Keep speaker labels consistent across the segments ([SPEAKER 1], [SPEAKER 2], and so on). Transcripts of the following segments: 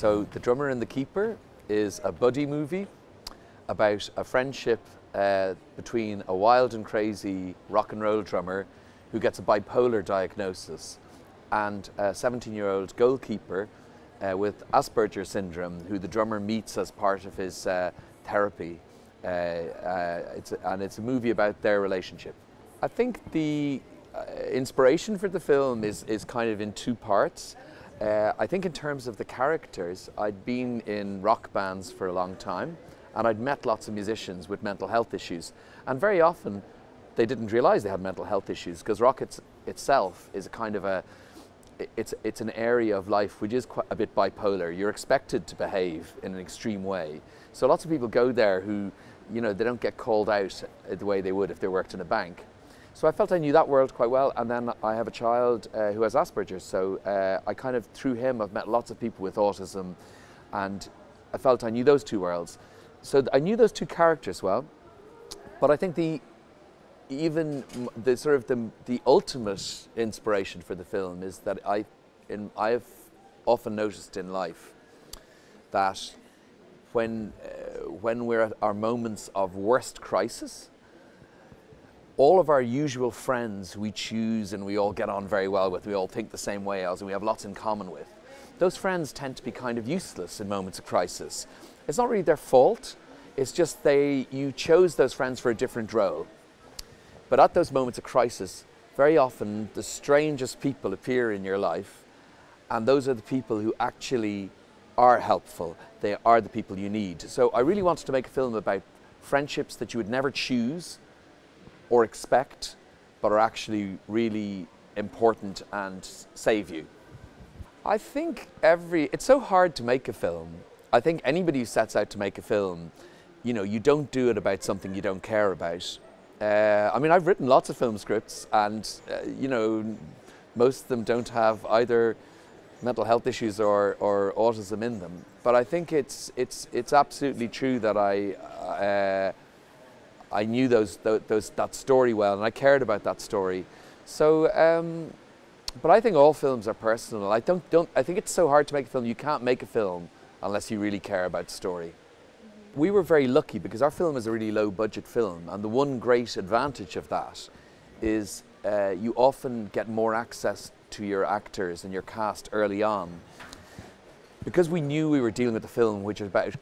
[SPEAKER 1] So The Drummer and the Keeper is a buddy movie about a friendship between a wild and crazy rock and roll drummer who gets a bipolar diagnosis and a 17-year-old goalkeeper with Asperger's syndrome who the drummer meets as part of his therapy. It's a movie about their relationship. I think the inspiration for the film is kind of in two parts. I think in terms of the characters, I'd been in rock bands for a long time and I'd met lots of musicians with mental health issues, and very often they didn't realize they had mental health issues because rock itself is a kind of it's an area of life which is quite a bit bipolar. You're expected to behave in an extreme way. So lots of people go there who, you know, they don't get called out the way they would if they worked in a bank. So I felt I knew that world quite well, and then I have a child who has Asperger's, so I kind of, through him, I've met lots of people with autism, and I felt I knew those two worlds. So I knew those two characters well, but I think the ultimate inspiration for the film is that I've often noticed in life that when we're at our moments of worst crisis, all of our usual friends we choose and we all get on very well with, we all think the same way as, and we have lots in common with, those friends tend to be kind of useless in moments of crisis. It's not really their fault, it's just you chose those friends for a different role. But at those moments of crisis, very often the strangest people appear in your life, and those are the people who actually are helpful. They are the people you need. So I really wanted to make a film about friendships that you would never choose or expect, but are actually really important and save you. I think it's so hard to make a film. I think anybody who sets out to make a film, you know, you don't do it about something you don't care about. I mean, I've written lots of film scripts and, you know, most of them don't have either mental health issues or autism in them. But I think it's absolutely true that I knew that story well, and I cared about that story. So, but I think all films are personal. I think it's so hard to make a film. You can't make a film unless you really care about the story. We were very lucky because our film is a really low budget film, and the one great advantage of that is you often get more access to your actors and your cast early on. Because we knew we were dealing with a film which is about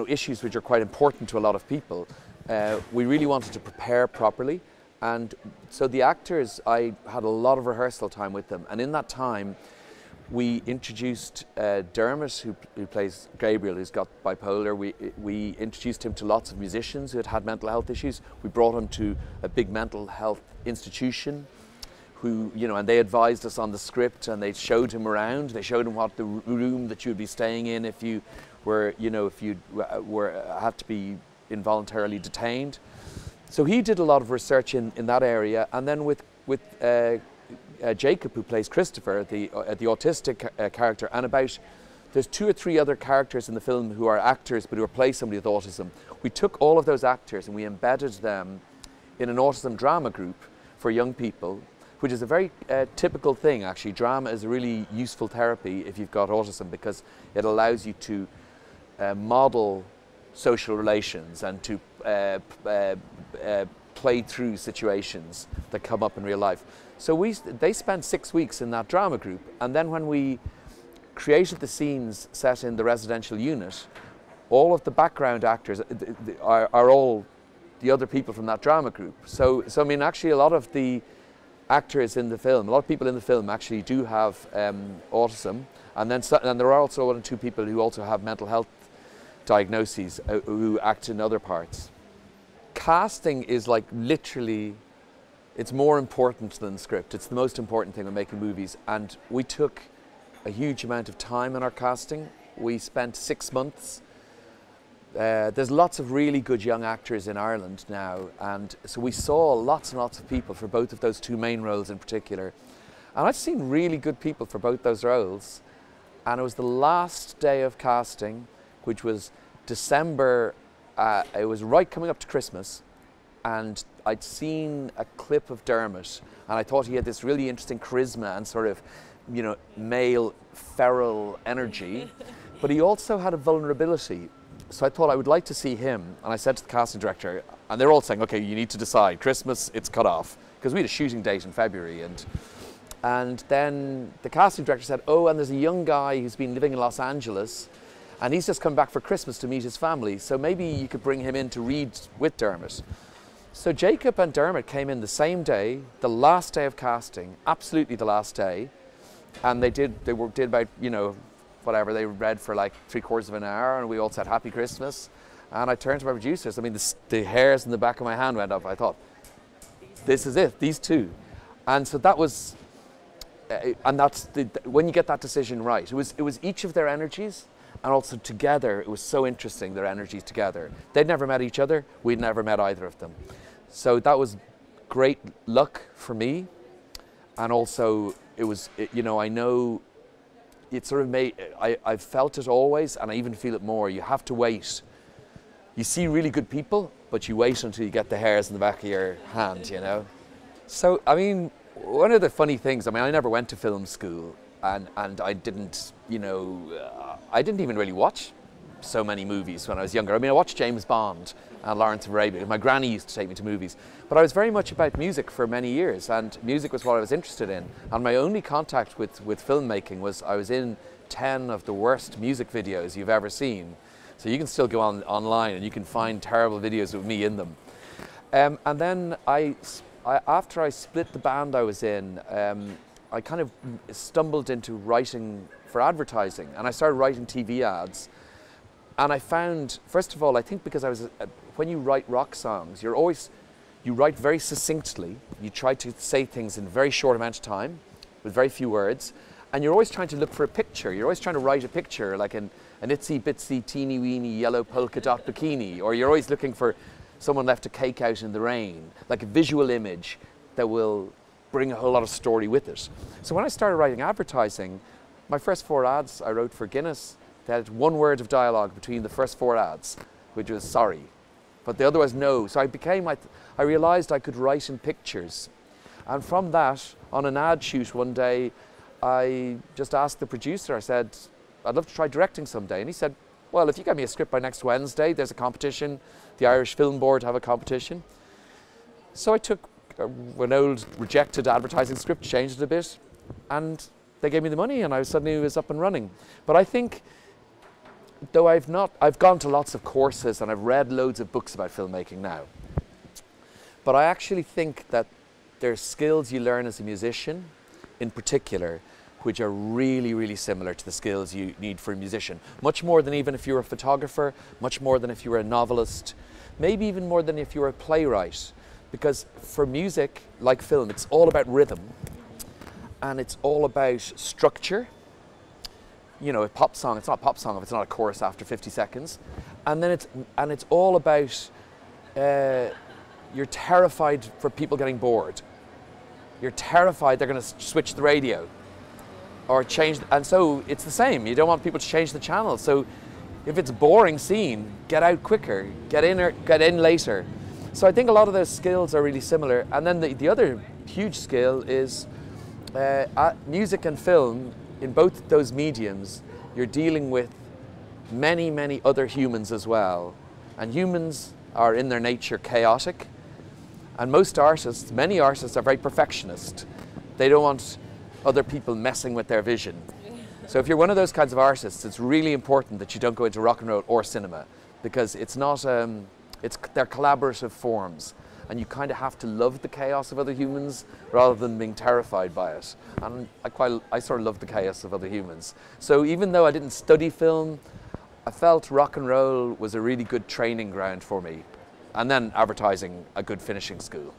[SPEAKER 1] issues which are quite important to a lot of people, we really wanted to prepare properly, and so the actors, I had a lot of rehearsal time with them, and in that time we introduced Dermot, who plays Gabriel, who's got bipolar. We introduced him to lots of musicians who had mental health issues. We brought him to a big mental health institution who, you know, and they advised us on the script, and they showed him around. They showed him what the room that you'd be staying in if you were, you know, if you had to be involuntarily detained. So he did a lot of research in that area, and then with Jacob, who plays Christopher, the autistic character, and there's 2 or 3 other characters in the film who are actors but who play somebody with autism. We took all of those actors and we embedded them in an autism drama group for young people, which is a very typical thing actually. Drama is a really useful therapy if you've got autism because it allows you to model social relations and to play through situations that come up in real life. So they spent 6 weeks in that drama group, and then when we created the scenes set in the residential unit, all of the background actors are all the other people from that drama group. So I mean, actually a lot of the actors in the film, a lot of people in the film actually do have autism, and there are also 1 or 2 people who also have mental health diagnoses who act in other parts. Casting is like literally, it's more important than the script. It's the most important thing when making movies, and we took a huge amount of time in our casting. We spent 6 months. There's lots of really good young actors in Ireland now, and so we saw lots and lots of people for both of those 2 main roles in particular. And I've seen really good people for both those roles, and it was the last day of casting, which was December. It was right coming up to Christmas, and I'd seen a clip of Dermot, and I thought he had this really interesting charisma and sort of you know, male feral energy, but he also had a vulnerability. So I thought I would like to see him, and I said to the casting director, and they're all saying, okay, you need to decide, Christmas, it's cut off, because we had a shooting date in February, and then the casting director said, oh, and there's a young guy who's been living in Los Angeles, and he's just come back for Christmas to meet his family, so maybe you could bring him in to read with Dermot. So Jacob and Dermot came in the same day, the last day of casting, absolutely the last day, and they did about, you know, whatever, they read for like 3/4 of an hour, and we all said Happy Christmas. And I turned to my producers, I mean, the hairs in the back of my hand went up. I thought, this is it, these two. And so that was, and that's, when you get that decision right, it was each of their energies, and also together, it was so interesting, their energies together. They'd never met each other, we'd never met either of them. So that was great luck for me, and also it was, you know, I know it sort of made, I've felt it always, and I even feel it more. You have to wait. You see really good people, but you wait until you get the hairs in the back of your hand, you know. So, I mean, one of the funny things, I mean, I never went to film school, and I didn't, you know, I didn't even really watch so many movies when I was younger. I mean, I watched James Bond and Lawrence of Arabia. My granny used to take me to movies. But I was very much about music for many years, and music was what I was interested in. And my only contact with filmmaking was I was in 10 of the worst music videos you've ever seen. So you can still go online and you can find terrible videos with me in them. And then after I split the band I was in, I kind of stumbled into writing for advertising, and I started writing TV ads. And I found, first of all, I think because I was, when you write rock songs, you write very succinctly. You try to say things in a very short amount of time, with very few words, and you're always trying to look for a picture. You're always trying to write a picture, like an itsy bitsy teeny weeny yellow polka dot bikini, or you're always looking for someone left a cake out in the rain, like a visual image that will bring a whole lot of story with it. So when I started writing advertising, my first 4 ads I wrote for Guinness, they had 1 word of dialogue between the first 4 ads, which was sorry, but the other was no. So I realized I could write in pictures. And from that, on an ad shoot one day, I just asked the producer, I said, I'd love to try directing someday. And he said, well, if you get me a script by next Wednesday, there's a competition. The Irish Film Board have a competition. So I took an old rejected advertising script, changed it a bit, and they gave me the money, and I suddenly was up and running. But I think, though I've gone to lots of courses and I've read loads of books about filmmaking now, but I actually think that there's skills you learn as a musician, in particular, which are really, really similar to the skills you need for a musician. Much more than even if you're a photographer, much more than if you were a novelist, maybe even more than if you were a playwright. Because for music, like film, it's all about rhythm, and it's all about structure. You know, a pop song, it's not a pop song if it's not a chorus after 50 seconds. And then it's all about, you're terrified for people getting bored. You're terrified they're going to switch the radio or change, and so it's the same. You don't want people to change the channel. So if it's a boring scene, get out quicker, get in later. So I think a lot of those skills are really similar. And then the other huge skill is music and film. In both those mediums, you're dealing with many, many other humans as well. And humans are in their nature chaotic. And most artists, many artists are very perfectionist. They don't want other people messing with their vision. So if you're one of those kinds of artists, it's really important that you don't go into rock and roll or cinema, because it's not, they're collaborative forms. And you kind of have to love the chaos of other humans rather than being terrified by it. And I sort of love the chaos of other humans. So even though I didn't study film, I felt rock and roll was a really good training ground for me. And then advertising, a good finishing school.